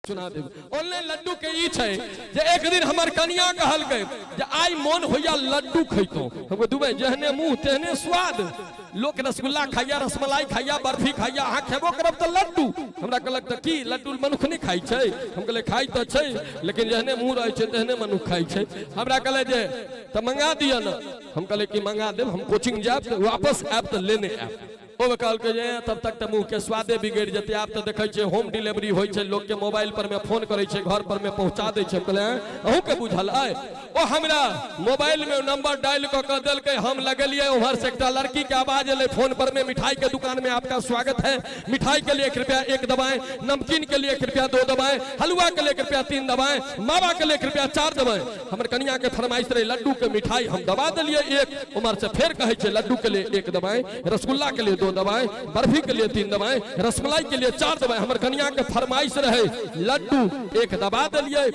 सुना देब। ऑनलाइन लड्डू के ई छै जे एक दिन हमर कन्या कहलकै जे आइ मोन होइया लड्डू खैतो। हम दुबे जहने मुंह तेहने स्वाद। लोक रसगुल्ला खाइया, रसमलाई खाइया, बर्फी खाइया, अहाँ खेबो करब त लड्डू। हमरा कहलक त की लड्डू मनुख नहीं खाइ छै? हम कहले खाइ त छै, लेकिन जहने मुंह रहे छै तेहने मनुख खाइ छै। हमरा कहले जे त मंगा दिया न। हम कहले कि मंगा देब, हम कोचिंग जाब त वापस आब त लेने आब। ओ कहलकै जे तब तक त मुंह के स्वादे बिगड़ जते। आब त देखै छै होम डिलीवरी होइ छै, लोग के मोबाइल पर में फोन करे छै, घर पर में पहुंचा दै छै। कहले अहूं के बुझल है? ओ हमरा मोबाइल में नंबर डायल क के देलकै, हम लगलिए ओभर से एकटा लड़की के आवाज एले फोन पर में, मिठाई के दुकान में आपका स्वागत है, मिठाई के लिए कृपया 1 दबाएं, नमकीन के लिए कृपया 2 दबाएं, हलवा के लिए कृपया 3 दबाएं, मावा के लिए कृपया 4 दबाएं। हमर कन्या के फरमाइश रहे लड्डू के मिठाई, हम दबा दिलिए 1। उमर से फिर कहे छै लड्डू के लिए 1 दबाएं, रसगुल्ला के लिए 2 दबाएं, बर्फी के लिए 3 दबाएं, रसमलाई के लिए 4 दबाएं। हमर कन्या के फरमाइश रहे लड्डू 1 दबा दिलिए।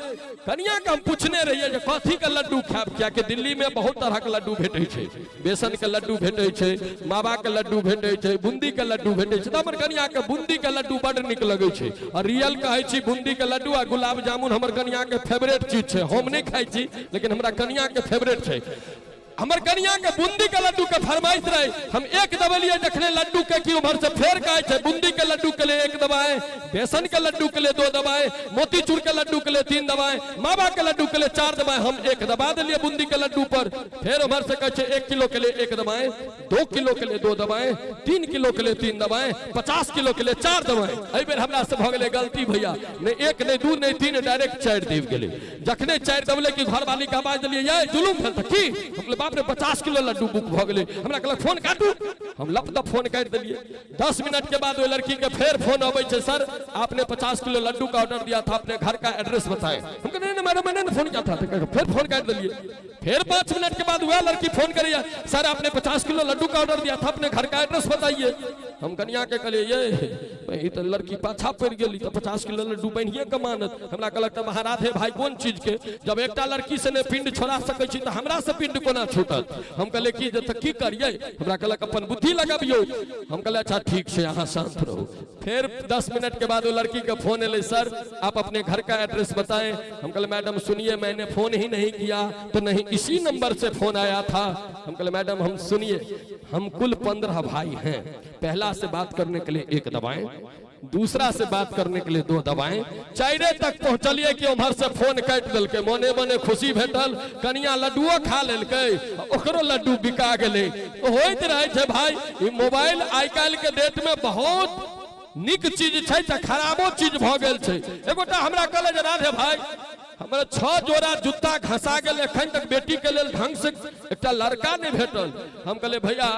कन्या के हम पूछने रहिए जे कथी के लड्डू खाब, क्या कि दिल्ली में बहुत तरह के लड्डू भेटै छै। बेसन के लड्डू भेटै छै, मावा के लड्डू भेटै छै, बूंदी के लड्डू भेटै छै। त हमर कन्या के बूंदी के लड्डू बड़ निक लगै छै। और रियल कहै छी बूंदी के लड्डू आ गुलाब जामुन हमर कन्या के फेवरेट चीज छै। हम नहीं खाइ छी, लेकिन हमरा कन्या के फेवरेट छै। हमर कन्या के बूंदी के लड्डू के फरमाइश रहे, हम 1 दबलिए जखने लड्डू के की उभर से फेर कहे छै बूंदी के लड्डू के लिए 1 दबाएं, बेसन के लड्डू के लिए 2 दबाएं, मोतीचूर के लड्डू के लिए 3 दबाएं, मावा के लड्डू के लिए 4 दबाएं। हम 1 दबा दिलिए बूंदी के लड्डू पर। फिर उभर से कहे छै 1 किलो के लिए 1 दबाएं, 2 किलो के लिए 2 दबाएं, 3 किलो के लिए 3 दबाएं, 50 किलो के लिए 4 दबाएं। एहि बेर हमरा से भ गेलै गलती भैया, नहीं 1 नहीं 2 नहीं 3 डायरेक्ट 4 देव गेलै। जखने 4 दबले की घर वाली के आवाज दिलिए ये जुलूम भेल त की बाप रे 50 किलो लड्डू बुक भ गेलै। हमरा कहलक फोन काटू, हम लपद फोन काट दिलिए। 10 मिनट के बाद वो लड़की के फिर फोन आवे छै, सर आपने 50 किलो लड्डू का ऑर्डर दिया था, अपने घर का एड्रेस बताएं। हम कहते नहीं मैडम मैंने फोन किया था। फिर फोन काट दिलिए। फिर 5 मिनट के बाद वह लड़की फोन करिए, सर आपने 50 किलो लड्डू का ऑर्डर दिया था, अपने घर का एड्रेस बताइए। हम कन्या के कहलिए ये तो लड़की पाछा पड़ गई, तो 50 किलो लड्डू बनिए कमानत। हमरा कहलक त महाराज है भाई कोन चीज के, जब एकटा लड़की से ने पिंड छोड़ा सकै छी त हमरा से पिंड कोना छूटत। हम कहले की जे त की करिए? हमरा कहलक अपन बुद्धि लगाबियो। हम कहले अच्छा ठीक है यहाँ शांत रहो। फिर 10 मिनट के बाद वो लड़की का फोन एले, सर आप अपने घर का एड्रेस बताएं। हम कहले मैडम सुनिए मैंने फोन ही नहीं किया, तो नहीं इसी नंबर से फोन आया था। हम कहले मैडम हम सुनिए, हम कुल 15 भाई हैं। पहला से बात करने के लिए 1 दबाएं, दूसरा से बात करने के लिए 2 दबाएं, 4 तक पहुंचलिए कि उम्हर से फोन काट दिलके। मोने मोने खुशी भेटल, कनिया लड्डुओ खा लेलकै, ओकरो लड्डू बिका गेलै। होइत रहे छै भाई, ई मोबाइल आइ काल्हि के डेट में बहुत निक चीज छै त खराबो चीज भ गेल छै। एगोटा हमरा कहले जे राधे भाई हमरा 6 जोड़ा जूता घसा गेल, एखन तक बेटी के लेल ढंग से एकटा लड़का नहीं भेटल। हम कहले भैया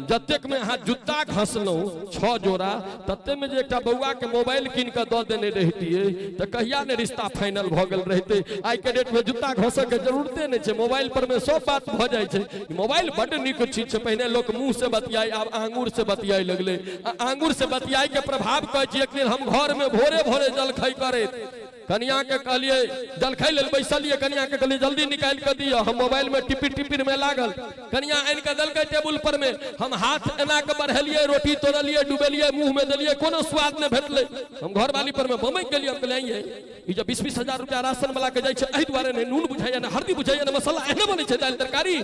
जतेक में अहाँ जूता घसलहुँ 6 जोड़ा, तते में जे एकटा बौआ के मोबाइल कीन के दऽ देने रहितियै त कहिया ने रिश्ता फाइनल भ गेल रहितै। आइ के डेट में जूता घसऽ के जरूरते नहीं छै, मोबाइल पर में सब बात भ जाइ छै। मोबाइल बड नीक चीज छै। पहिने लोक मुंह से बतियाई, आब आंगुर से बतियाई लगले। आंगुर से बतियाई के प्रभाव कहै छी। एक दिन हम घर में भोरे भोरे जलखै करैत कन्या के कहलिए जलखै लेल बैसलिए, कन्या के कहलिए जल्दी निकाल के दियो। हम मोबाइल में टिपिर में लागल, कन्या आनि के देलकै टेबुल पर में, हम हाथ एना के बढ़ेलिए, रोटी तोड़लिए, डुबेलिए, मुंह में देलिए, कोनो स्वाद नहीं भेटले। हम घर वाली पर में बमक गेलिए। हम कहलिए ई जे 20-20 हजार रुपया राशन वाला के जाइ छै, एहि दुआरे नहीं नून बुझाइए ना हल्दी बुझाइए ना मसाला एहने बनै छै दाल तरकारी।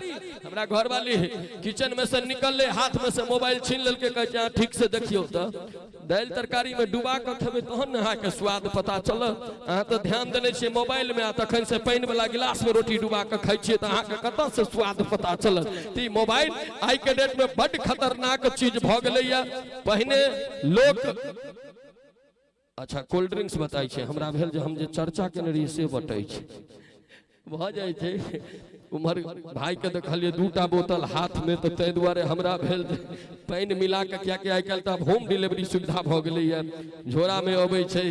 हमरा घर वाली किचन में से निकलले, हाथ में से मोबाइल छीन लेलकै, कहै ठीक से देखियो त दाल तरकारी में डुबा के खेबै तहन ने अहाँ के स्वाद पता चलत। अहाँ तो ध्यान देने छे मोबाइल में, तखन से पानी वाला गिलास में रोटी डुबा के खाई छे, अहाँ के कत से स्वाद पता चलत। ती मोबाइल आई के डेट में बड़ खतरनाक चीज भ गेलैया। पहिने लोक अच्छा कोल्ड ड्रिंक्स बताई छे, हमरा भेल जे हम जे चर्चा केने रही से बताई छे भ जाय छे। उमर भाई के देखलिए 2टा बोतल हाथ में, तो तै दुआरे हमरा भेल पानी मिला के, क्या आइ काल्हि त होम डिलीवरी सुविधा भ गेलैया। झोरा में अबै छै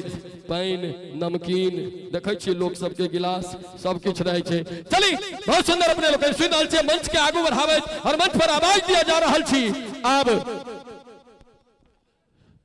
पानी, नमकीन, देखै छियै लोक सबके गिलास सब किछ रहै छै। चली बहुत सुंदर अपने लोग सुन रहल छियै, मंच के आगू बढ़ाबैत और मंच पर आवाज दिया जा रहल छी। आब